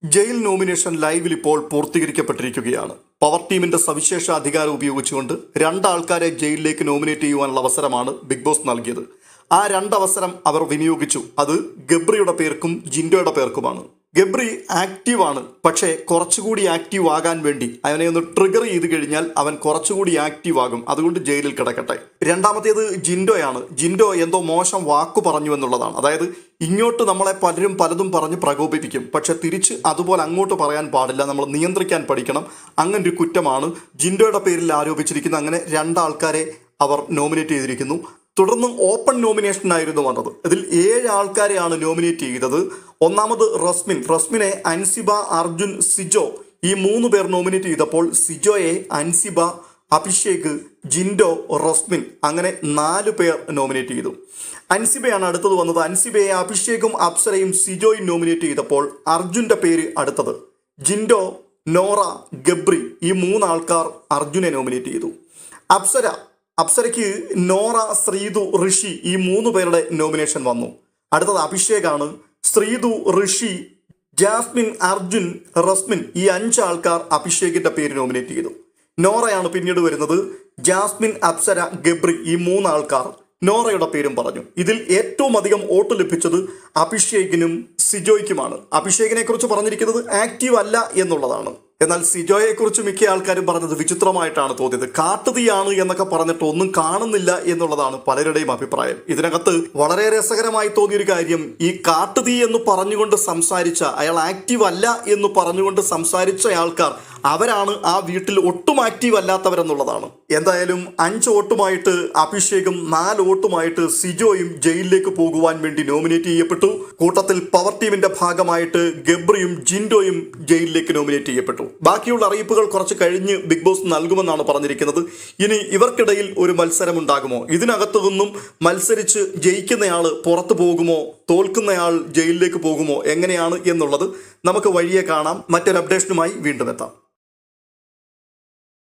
Jail nomination ലൈവിൽ ഇപ്പോൾ പൂർത്തീകരിക്കപ്പെട്ടിരിക്കുകയാണ്. Power ടീമിന്റെ സവിശേഷ അധികാരം ഉപയോഗിച്ചുകൊണ്ട് രണ്ടാൾക്കാരെ ജയിലിലേക്ക് നോമിനേറ്റ് ചെയ്യുവാനുള്ള അവസരമാണ് ബിഗ് ബോസ് നൽകിയത്. ആ രണ്ടവസരം അവർ വിനിയോഗിച്ചു. അത് ഗബ്രിയുടെ പേർക്കും ജിൻഡോയുടെ പേർക്കുമാണ്. ഗബ്രി ആക്റ്റീവാണ്, പക്ഷേ കുറച്ചുകൂടി ആക്റ്റീവ് ആകാൻ വേണ്ടി അവനെ ഒന്ന് ട്രിഗർ ചെയ്ത് കഴിഞ്ഞാൽ അവൻ കുറച്ചുകൂടി ആക്റ്റീവ് ആകും. അതുകൊണ്ട് ജയിലിൽ കിടക്കട്ടെ. രണ്ടാമത്തേത് ജിൻഡോയാണ്. ജിൻഡോ എന്തോ മോശം വാക്കു പറഞ്ഞു എന്നുള്ളതാണ്. അതായത് ഇങ്ങോട്ട് നമ്മളെ പലരും പലതും പറഞ്ഞ് പ്രകോപിപ്പിക്കും, പക്ഷെ തിരിച്ച് അതുപോലെ അങ്ങോട്ട് പറയാൻ പാടില്ല. നമ്മൾ നിയന്ത്രിക്കാൻ പഠിക്കണം. അങ്ങനൊരു കുറ്റമാണ് ജിൻഡോയുടെ പേരിൽ ആരോപിച്ചിരിക്കുന്നത്. അങ്ങനെ രണ്ടാൾക്കാരെ അവർ നോമിനേറ്റ് ചെയ്തിരിക്കുന്നു. തുടർന്ന് ഓപ്പൺ നോമിനേഷൻ ആയിരുന്നു വന്നത്. ഇതിൽ 7 ആൾക്കാരെയാണ് നോമിനേറ്റ് ചെയ്തത്. ഒന്നാമത് റസ്മിനെ അൻസിബ, അർജുൻ, സിജോ ഈ 3 പേർ നോമിനേറ്റ് ചെയ്തപ്പോൾ സിജോയെ അൻസിബ, അഭിഷേക്, ജിൻഡോ, റസ്മിൻ അങ്ങനെ 4 പേർ നോമിനേറ്റ് ചെയ്തു. അൻസിബയാണ് അടുത്തത് വന്നത്. അൻസിബയെ അഭിഷേകും അപ്സരയും സിജോയും നോമിനേറ്റ് ചെയ്തപ്പോൾ അർജുൻ്റെ പേര് അടുത്തത്. ജിൻഡോ, നോറ, ഗബ്രി ഈ 3 ആൾക്കാർ അർജുനെ നോമിനേറ്റ് ചെയ്തു. അപ്സരയ്ക്ക് നോറ, ശ്രീതു, ഋഷി ഈ 3 പേരുടെ നോമിനേഷൻ വന്നു. അടുത്തത് അഭിഷേകാണ്. ശ്രീതു, ഋഷി, ജാസ്മിൻ, അർജുൻ, റസ്മിൻ ഈ 5 ആൾക്കാർ അഭിഷേകിന്റെ പേര് നോമിനേറ്റ് ചെയ്തു. നോറയാണ് പിന്നീട് വരുന്നത്. ജാസ്മിൻ, അപ്സര, ഗബ്രി ഈ 3 ആൾക്കാർ നോറയുടെ പേരും പറഞ്ഞു. ഇതിൽ ഏറ്റവും അധികം വോട്ട് ലഭിച്ചത് അഭിഷേകിനും സിജോയ്ക്കുമാണ്. അഭിഷേകിനെ കുറിച്ച് പറഞ്ഞിരിക്കുന്നത് ആക്റ്റീവ് അല്ല എന്നുള്ളതാണ്. എന്നാൽ സിജോയെ കുറിച്ച് മിക്ക ആൾക്കാരും പറഞ്ഞത് വിചിത്രമായിട്ടാണ് തോന്നിയത്. കാട്ടുതീയാണ് എന്നൊക്കെ പറഞ്ഞിട്ട് ഒന്നും കാണുന്നില്ല എന്നുള്ളതാണ് പലരുടെയും അഭിപ്രായം. ഇതിനകത്ത് വളരെ രസകരമായി തോന്നിയൊരു കാര്യം, ഈ കാട്ടുതീ എന്ന് പറഞ്ഞുകൊണ്ട് സംസാരിച്ച അയാൾ ആക്റ്റീവ് അല്ല എന്ന് പറഞ്ഞുകൊണ്ട് സംസാരിച്ച ആൾക്കാർ അവരാണ് ആ വീട്ടിൽ ഒട്ടും ആക്റ്റീവ് അല്ലാത്തവരെന്നുള്ളതാണ്. എന്തായാലും 5 വോട്ടുമായിട്ട് അഭിഷേകും 4 വോട്ടുമായിട്ട് സിജോയും ജയിലിലേക്ക് പോകുവാൻ വേണ്ടി നോമിനേറ്റ് ചെയ്യപ്പെട്ടു. കൂട്ടത്തിൽ പവർ ടീമിന്റെ ഭാഗമായിട്ട് ഗബ്രിയും ജിൻഡോയും ജയിലിലേക്ക് നോമിനേറ്റ് ചെയ്യപ്പെട്ടു. ബാക്കിയുള്ള അറിയിപ്പുകൾ കുറച്ച് കഴിഞ്ഞ് ബിഗ് ബോസ് നൽകുമെന്നാണ് പറഞ്ഞിരിക്കുന്നത്. ഇനി ഇവർക്കിടയിൽ ഒരു മത്സരം ഉണ്ടാകുമോ? ഇതിനകത്തു നിന്നും മത്സരിച്ച് ജയിക്കുന്നയാൾ പുറത്തു പോകുമോ, തോൽക്കുന്നയാൾ ജയിലിലേക്ക് പോകുമോ, എങ്ങനെയാണ് എന്നുള്ളത് നമുക്ക് വഴിയെ കാണാം. മറ്റൊരു അപ്ഡേഷനുമായി വീണ്ടും എത്താം.